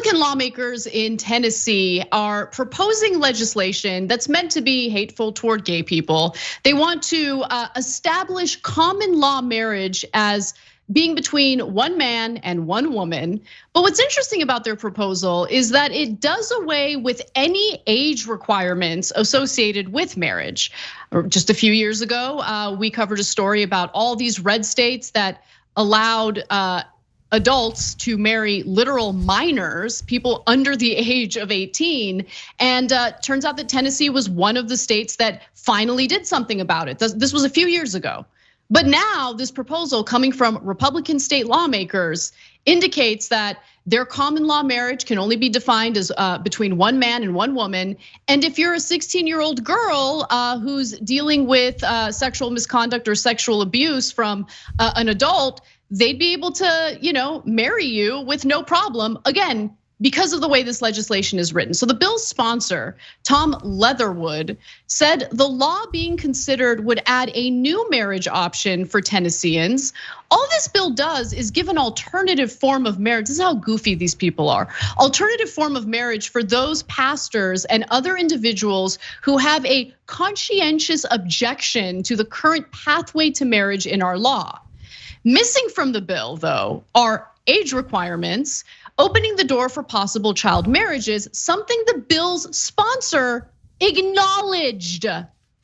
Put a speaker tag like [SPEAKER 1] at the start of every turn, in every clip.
[SPEAKER 1] Republican lawmakers in Tennessee are proposing legislation that's meant to be hateful toward gay people. They want to establish common law marriage as being between one man and one woman. But what's interesting about their proposal is that it does away with any age requirements associated with marriage. Just a few years ago, we covered a story about all these red states that allowed adults to marry literal minors, people under the age of 18. And turns out that Tennessee was one of the states that finally did something about it. This was a few years ago. But now this proposal coming from Republican state lawmakers indicates that their common law marriage can only be defined as between one man and one woman. And if you're a 16-year-old girl who's dealing with sexual misconduct or sexual abuse from an adult, they'd be able to, marry you with no problem. Again, because of the way this legislation is written. So the bill's sponsor, Tom Leatherwood, said the law being considered would add a new marriage option for Tennesseans. All this bill does is give an alternative form of marriage. This is how goofy these people are. Alternative form of marriage for those pastors and other individuals who have a conscientious objection to the current pathway to marriage in our law. Missing from the bill, though, are age requirements, opening the door for possible child marriages, something the bill's sponsor acknowledged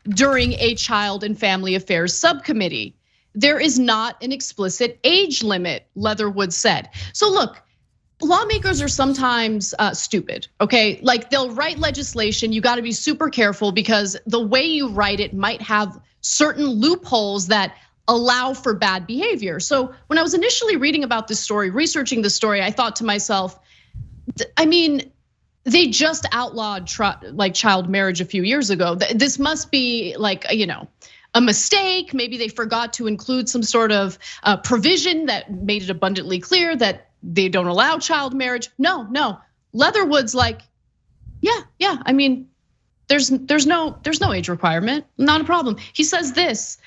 [SPEAKER 1] during a Child and Family Affairs subcommittee. There is not an explicit age limit, Leatherwood said. So look, lawmakers are sometimes stupid, okay? Like they'll write legislation, you gotta be super careful because the way you write it might have certain loopholes that allow for bad behavior. So when I was initially reading about this story, researching the story, I thought to myself, I mean, they just outlawed like child marriage a few years ago. This must be like, a mistake. Maybe they forgot to include some sort of provision that made it abundantly clear that they don't allow child marriage. No. Leatherwood's like, yeah. I mean, there's no age requirement, not a problem. He says this.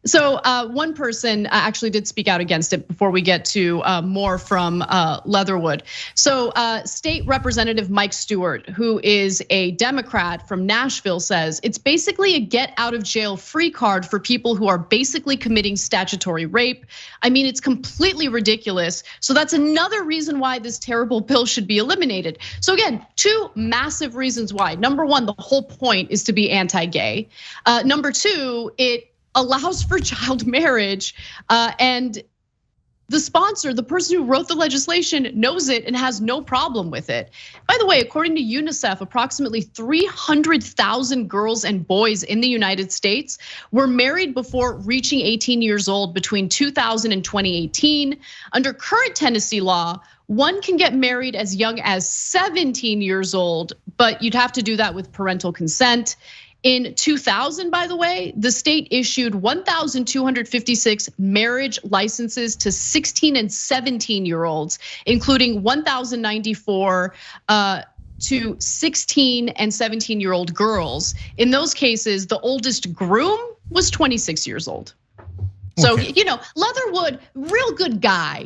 [SPEAKER 1] So one person actually did speak out against it before we get to more from Leatherwood. So State Representative Mike Stewart, who is a Democrat from Nashville, says it's basically a get out of jail free card for people who are basically committing statutory rape. I mean, it's completely ridiculous. So that's another reason why this terrible bill should be eliminated. So again, two massive reasons why. Number one, the whole point is to be anti-gay. Number two, it allows for child marriage, and the sponsor, the person who wrote the legislation, knows it and has no problem with it. By the way, according to UNICEF, approximately 300,000 girls and boys in the United States were married before reaching 18 years old between 2000 and 2018. Under current Tennessee law, one can get married as young as 17 years old, but you'd have to do that with parental consent. In 2000, by the way, the state issued 1,256 marriage licenses to 16 and 17-year-olds, including 1,094 to 16 and 17-year-old girls. In those cases, the oldest groom was 26 years old. So,
[SPEAKER 2] okay.
[SPEAKER 1] Leatherwood, real good guy,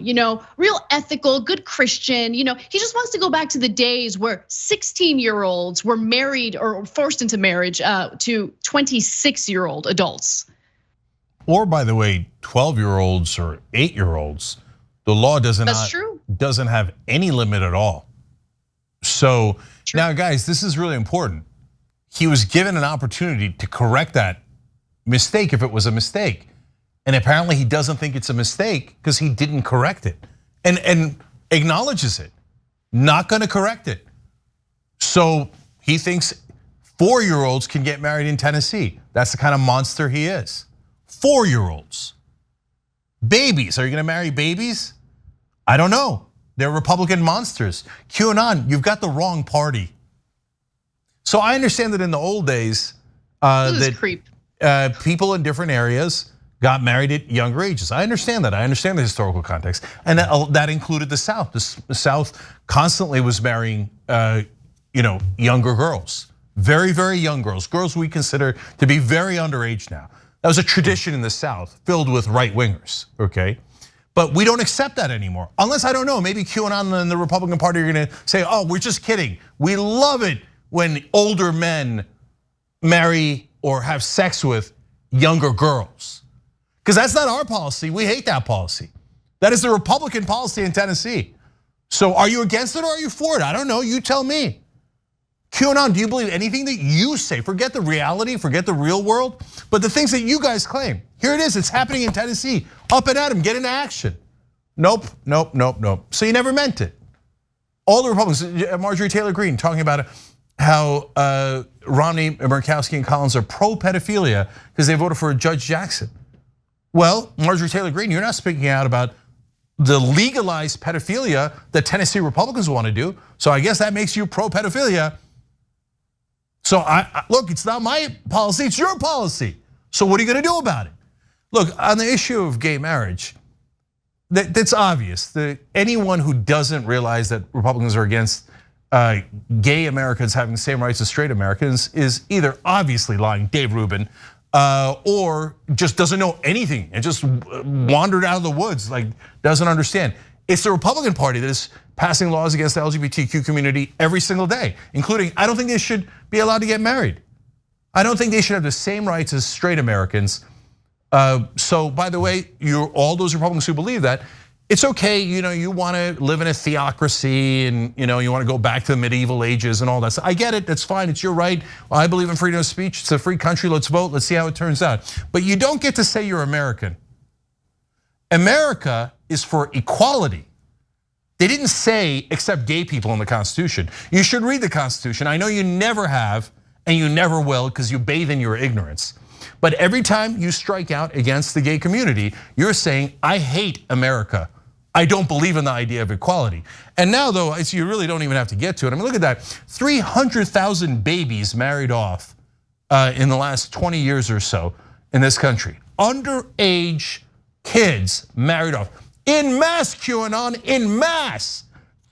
[SPEAKER 1] real ethical, good Christian. He just wants to go back to the days where 16-year-olds were married or forced into marriage to 26-year-old adults.
[SPEAKER 2] Or by the way, 12-year-olds or 8-year-olds, the law doesn't have any limit at all. So now guys, this is really important. He was given an opportunity to correct that mistake if it was a mistake. And apparently he doesn't think it's a mistake because he didn't correct it and acknowledges it, not gonna correct it. So he thinks 4-year-olds can get married in Tennessee. That's the kind of monster he is. 4-year-olds. Babies, are you gonna marry babies? I don't know, they're Republican monsters. QAnon, you've got the wrong party. So I understand that in the old days, people in different areas got married at younger ages. I understand that. I understand the historical context, and that included the South. The South constantly was marrying, younger girls, very, very young girls, girls we consider to be very underage now. That was a tradition in the South, filled with right wingers. Okay, But we don't accept that anymore. Unless, I don't know, maybe QAnon and the Republican Party are gonna say, oh, we're just kidding. We love it when older men marry or have sex with younger girls. Because that's not our policy, we hate that policy. That is the Republican policy in Tennessee. So are you against it or are you for it? I don't know, you tell me. QAnon, do you believe anything that you say? Forget the reality, forget the real world, but the things that you guys claim. Here it is, it's happening in Tennessee. Up and at 'em, get into action. Nope, nope, nope, nope. So you never meant it. All the Republicans, Marjorie Taylor Greene talking about how Romney, Murkowski, and Collins are pro-pedophilia because they voted for Judge Jackson. Well, Marjorie Taylor Greene, you're not speaking out about the legalized pedophilia that Tennessee Republicans want to do. So I guess that makes you pro-pedophilia. So look, it's not my policy, it's your policy. So what are you gonna do about it? Look, on the issue of gay marriage, that's obvious. Anyone who doesn't realize that Republicans are against gay Americans having the same rights as straight Americans is either obviously lying, Dave Rubin, or just doesn't know anything and just wandered out of the woods, like doesn't understand. It's the Republican Party that is passing laws against the LGBTQ community every single day, including, I don't think they should be allowed to get married. I don't think they should have the same rights as straight Americans. So by the way, all those Republicans who believe that, it's okay, you want to live in a theocracy and you want to go back to the medieval ages and all that. So I get it, that's fine, it's your right. I believe in freedom of speech, it's a free country, let's vote, let's see how it turns out. But you don't get to say you're American. America is for equality. They didn't say except gay people in the Constitution. You should read the Constitution. I know you never have and you never will because you bathe in your ignorance. But every time you strike out against the gay community, you're saying, I hate America. I don't believe in the idea of equality. And now though, you really don't even have to get to it. I mean, look at that, 300,000 babies married off in the last 20 years or so in this country. Underage kids married off. In mass, QAnon, in mass.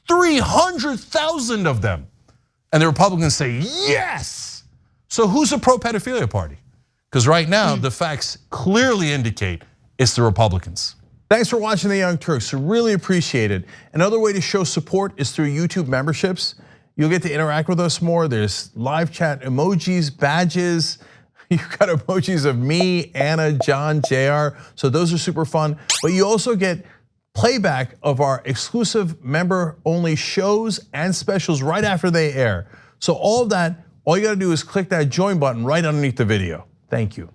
[SPEAKER 2] 300,000 of them. And the Republicans say, yes. So who's a pro-pedophilia party? Because right now, the facts clearly indicate it's the Republicans. Thanks for watching The Young Turks, really appreciate it. Another way to show support is through YouTube memberships. You'll get to interact with us more. There's live chat emojis, badges. You've got emojis of me, Anna, John, JR. So those are super fun. But you also get playback of our exclusive member-only shows and specials right after they air. So all of that, all you gotta do is click that join button right underneath the video. Thank you.